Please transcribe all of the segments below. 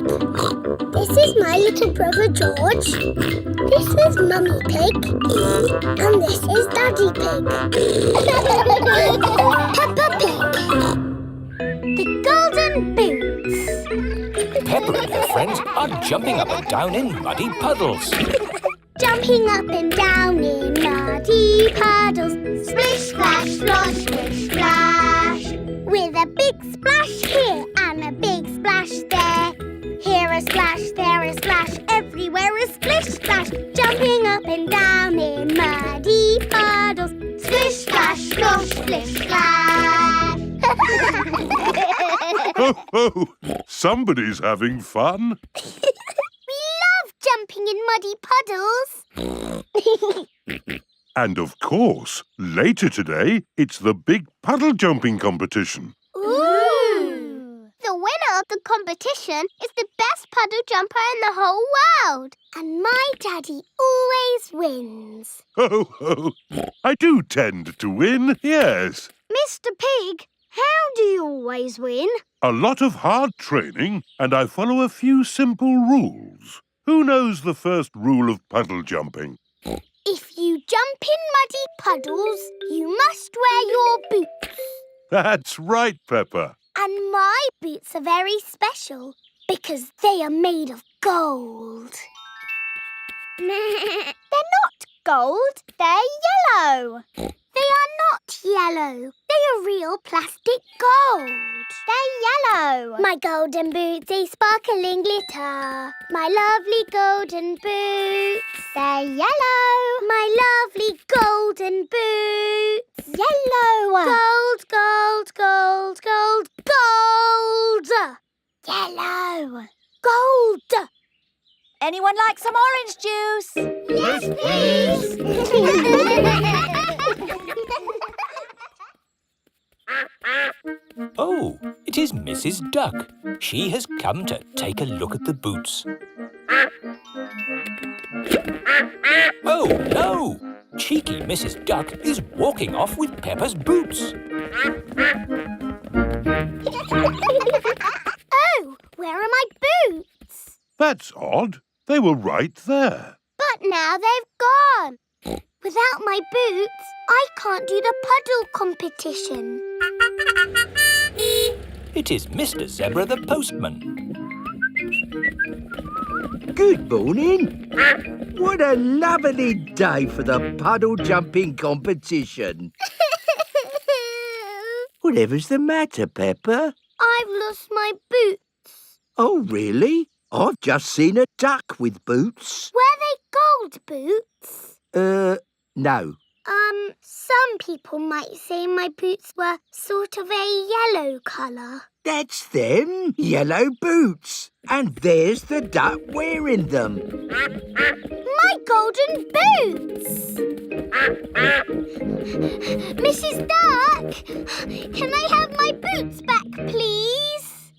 This is my little brother George. This is Mummy Pig. And this is Daddy Pig. Peppa Pig. The Golden Boots. Peppa and her friends are jumping up and down in muddy puddles. Jumping up and down in muddy puddles. Splish, splash, splosh, splish, splash. With a big splash here and a big splash there. Here a splash, there a splash, everywhere a splish, splash. Jumping up and down in muddy puddles. Splish, splash, splosh, splish, splash. Ho, ho! Somebody's having fun. Jumping in muddy puddles. And of course, later today, it's the big puddle jumping competition. Ooh! The winner of the competition is the best puddle jumper in the whole world. And my daddy always wins. Ho, ho! I do tend to win, yes. Mr. Pig, how do you always win? A lot of hard training, and I follow a few simple rules. Who knows the first rule of puddle jumping? If you jump in muddy puddles, you must wear your boots. That's right, Peppa. And my boots are very special because they are made of gold. They're not gold, they're yellow. They are not yellow. They are real plastic gold. They're yellow. My golden boots, they sparkling glitter. My lovely golden boots. They're yellow. My lovely golden boots. Yellow. Gold, gold, gold, gold, gold. Yellow. Gold. Anyone like some orange juice? Yes, please. Oh, it is Mrs. Duck. She has come to take a look at the boots. Oh, no! Cheeky Mrs. Duck is walking off with Peppa's boots. Oh, where are my boots? That's odd. They were right there. But now they've gone. Without my boots, I can't do the puddle competition. It is Mr. Zebra the postman. Good morning. What a lovely day for the puddle jumping competition. Whatever's the matter, Peppa? I've lost my boots. Oh, really? I've just seen a duck with boots. Were they gold boots? No. Some people might say my boots were sort of a yellow colour. That's them, yellow boots. And there's the duck wearing them. My golden boots! Mrs. Duck, can I have my boots back, please?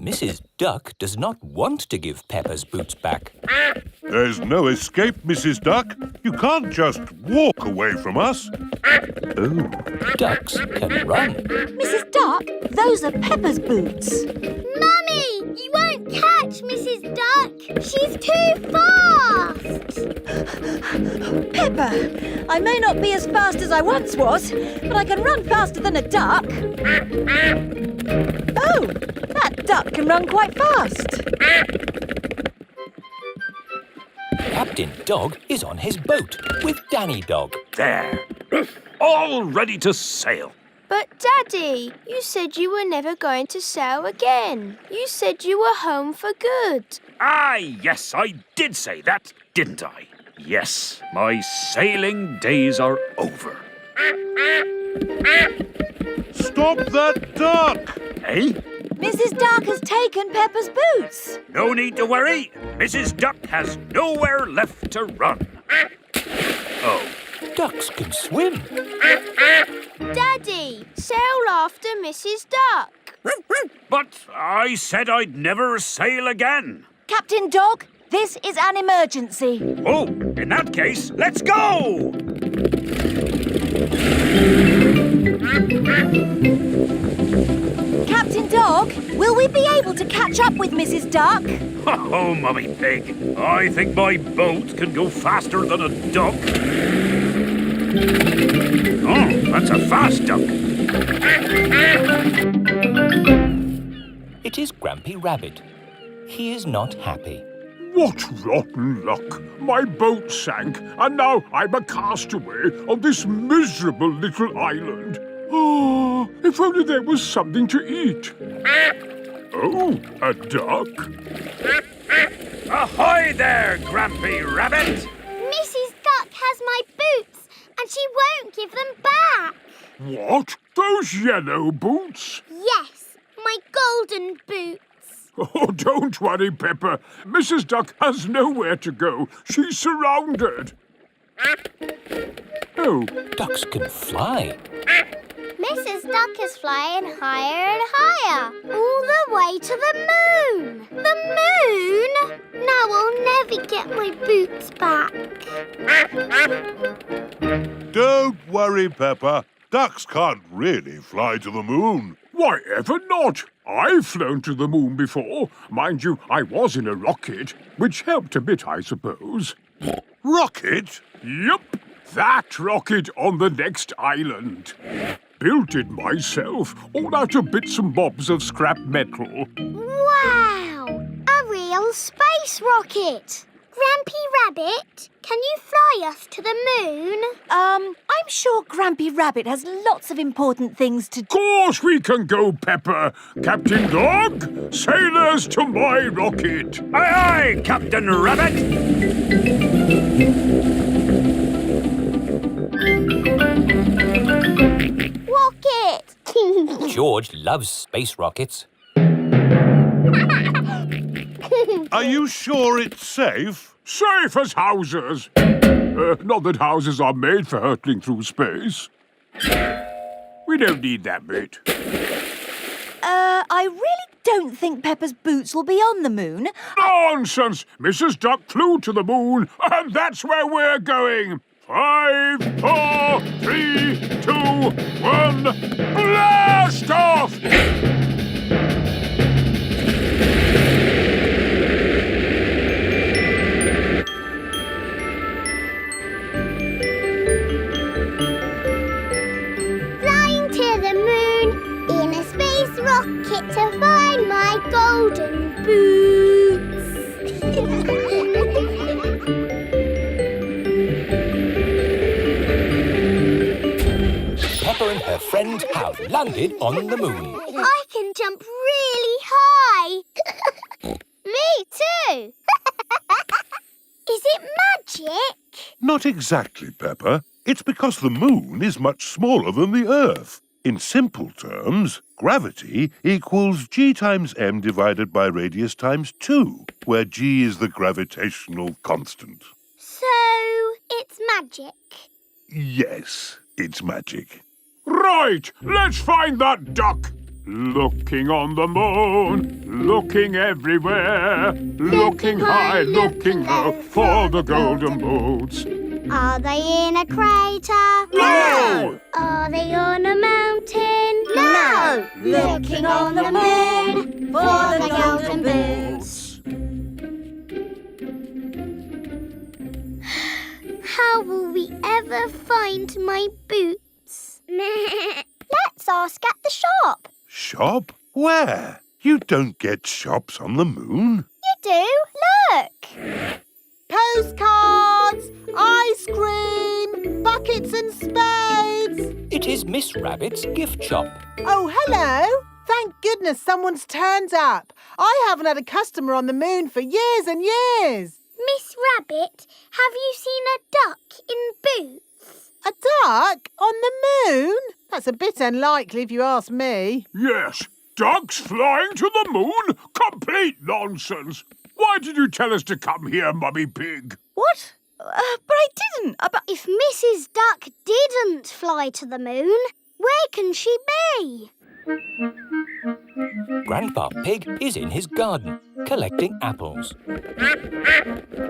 Mrs. Duck does not want to give Peppa's boots back. There's no escape, Mrs. Duck. You can't just walk away from us. Oh, ducks can run. Mrs. Duck, those are Peppa's boots. Mummy, you won't catch Mrs. Duck. She's too fast. Peppa, I may not be as fast as I once was, but I can run faster than a duck. Oh, that duck can run quite fast. Captain Dog is on his boat with Danny Dog. There. All ready to sail. But, Daddy, you said you were never going to sail again. You said you were home for good. Ah, yes, I did say that, didn't I? Yes, my sailing days are over. Stop that duck! Eh? Mrs. Duck has taken Peppa's boots. No need to worry. Mrs. Duck has nowhere left to run. Oh. Ducks can swim. Daddy, sail after Mrs. Duck. But I said I'd never sail again. Captain Dog, this is an emergency. Oh, in that case, let's go! Captain Dog, will we we be able to catch up with Mrs. Duck? Oh, Mummy Pig, I think my boat can go faster than a duck. Oh, that's a fast duck. It is Grampy Rabbit. He is not happy. What rotten luck! My boat sank, and now I'm a castaway on this miserable little island. Oh, if only there was something to eat. Oh, a duck? Ahoy there, Grampy Rabbit! Mrs. Duck has my boots, and she won't give them back. What? Those yellow boots? Yes, my golden boots. Oh, don't worry, Pepper. Mrs. Duck has nowhere to go. She's surrounded. Oh, Ducks can fly. Mrs. Duck is flying higher and higher, all the way to the moon. The moon? Now I'll never get my boots back. Don't worry, Pepper. Ducks can't really fly to the moon. why ever not? I've flown to the moon before. Mind you, I was in a rocket, which helped a bit, I suppose. Rocket? Yup, that rocket on the next island. Built it myself, all out of bits and bobs of scrap metal. Wow! A real space rocket! Grampy Rabbit, can you fly us to the moon? I'm sure Grampy Rabbit has lots of important things to do. Of course we can go, Pepper. Captain Dog, sailors to my rocket. Aye, aye, Captain Rabbit! Rocket! George loves space rockets. Are you sure it's safe? Safe as houses. Not that houses are made for hurtling through space. We don't need that bit. I really don't think Peppa's boots will be on the moon. Nonsense! Mrs. Duck flew to the moon, and that's where we're going. 5, 4, 3, 2, 1, blast off! Flying to the moon in a space rocket to find my golden boots. Peppa and her friend have landed on the moon. I can jump really high. Me too. Is it magic? Not exactly, Pepper. It's because the moon is much smaller than the Earth. In simple terms, gravity equals g times m divided by radius times 2, where g is the gravitational constant. So, it's magic. Yes, it's magic. Right, let's find that duck. Looking on the moon, looking everywhere, looking high, looking low for the golden boots. Are they in a crater? No! Are they on a mountain? No! Looking on the moon for the golden boots. How will we ever find my boots? Let's ask at the shop. Shop? Where? You don't get shops on the moon. You do, look. Postcards, ice cream, buckets and spades. It is Miss Rabbit's gift shop. Oh, hello. Thank goodness someone's turned up. I haven't had a customer on the moon for years and years. Miss Rabbit, have you seen a duck in boots? A duck on the moon? That's a bit unlikely if you ask me. Yes, ducks flying to the moon? Complete nonsense. Why did you tell us to come here, Mummy Pig? What? But I didn't. If Mrs. Duck didn't fly to the moon, where can she be? Grandpa Pig is in his garden, collecting apples.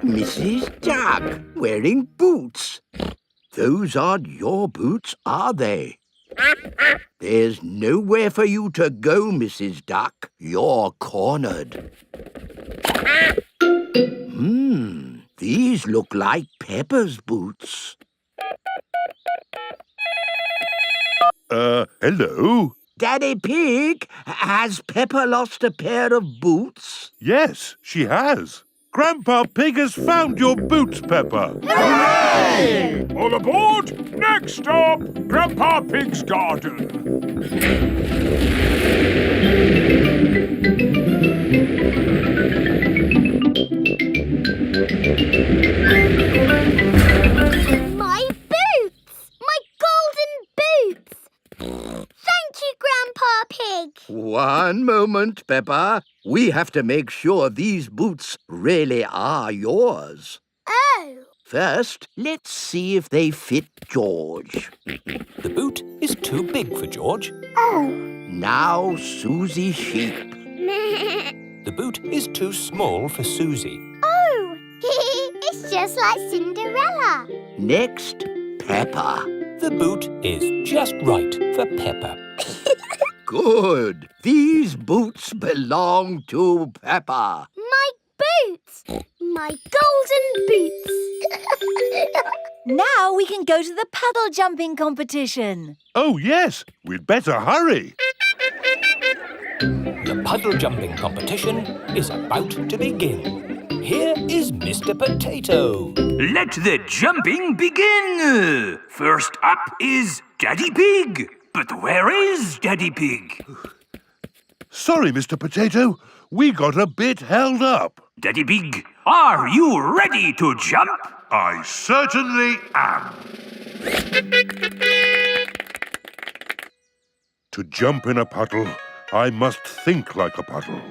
Mrs. Duck, wearing boots. Those aren't your boots, are they? There's nowhere for you to go, Mrs. Duck. You're cornered. These look like Peppa's boots. Hello? Daddy Pig, has Peppa lost a pair of boots? Yes, she has. Grandpa Pig has found your boots, Peppa. All aboard! Next stop, Grandpa Pig's garden. My boots! My golden boots! Thank you, Grandpa Pig. One moment, Peppa. We have to make sure these boots really are yours. Oh. First, let's see if they fit George. The boot is too big for George. Oh. Now, Susie Sheep. The boot is too small for Susie. Oh. It's just like Cinderella. Next, Peppa. The boot is just right for Peppa. Good. These boots belong to Peppa. My boots! My golden boots! Now we can go to the paddle jumping competition. Oh, yes. We'd better hurry. The puddle jumping competition is about to begin. Here is Mr. Potato. Let the jumping begin. First up is Daddy Pig. But where is Daddy Pig? Sorry, Mr. Potato. We got a bit held up. Daddy Pig, are you ready to jump? I certainly am. To jump in a puddle, I must think like a puddle.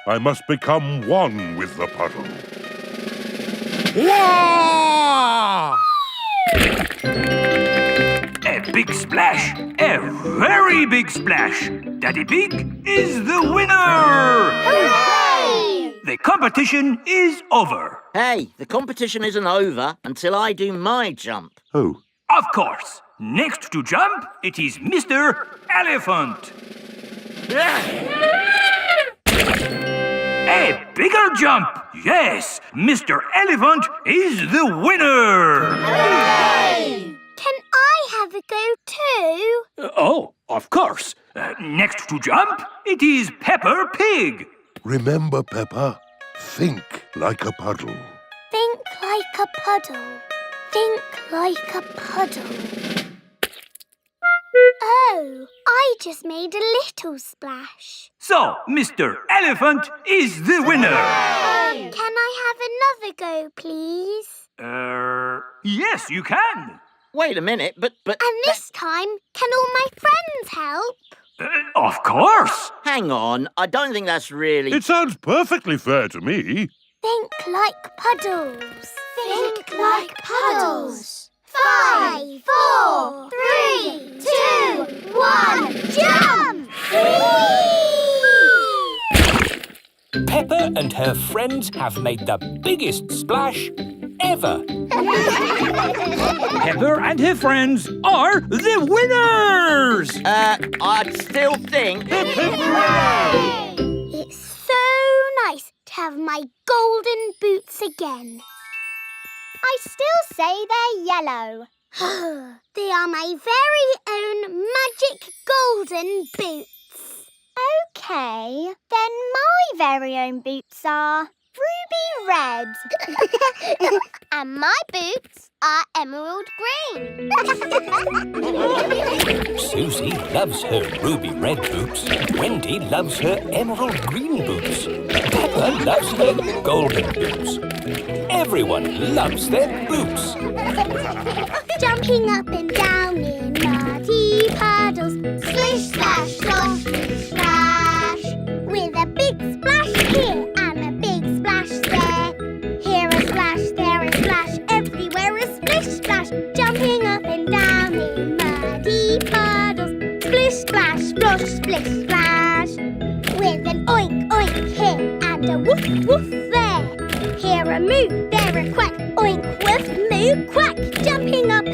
I must become one with the puddle. A big splash, a very big splash. Daddy Pig is the winner! Hooray! The competition is over. Hey, the competition isn't over until I do my jump. Oh, Of course, next to jump, it is Mr. Elephant. A bigger jump! Yes, Mr. Elephant is the winner! Hooray! Can I have a go too? Oh, of course. Next to jump, it is Peppa Pig. remember, Peppa, think like a puddle. Think like a puddle. Think like a puddle. Oh, I just made a little splash. So, Mr. Elephant is the winner. Can I have another go, please? Yes, you can. Wait a minute, but... And this time, can all my friends help? Of course. Hang on, I don't think that's really... It sounds perfectly fair to me. Think like puddles. Think like puddles. 5, 4, 3, 2, 1, jump! Peppa and her friends have made the biggest splash ever. Peppa and her friends are the winners! I'd still think... It's so nice to have my golden boots again. I still say they're yellow. They are my very own magic golden boots. OK, then my very own boots are ruby red. And my boots are emerald green. Susie loves her ruby red boots. Wendy loves her emerald green boots. Peppa loves her golden boots. Everyone loves their boots. Jumping up and down in muddy puddles. Splish, splash, slosh, splish, splash. With a big splash here and a big splash there. Here a splash, there a splash, everywhere a splish, splash. Jumping up and down in muddy puddles. Splish, splash, splosh, splish, splash. With an oink, oink here and a woof, woof there. Here a moo, there a quack, oink, woof, moo, quack. Jumping up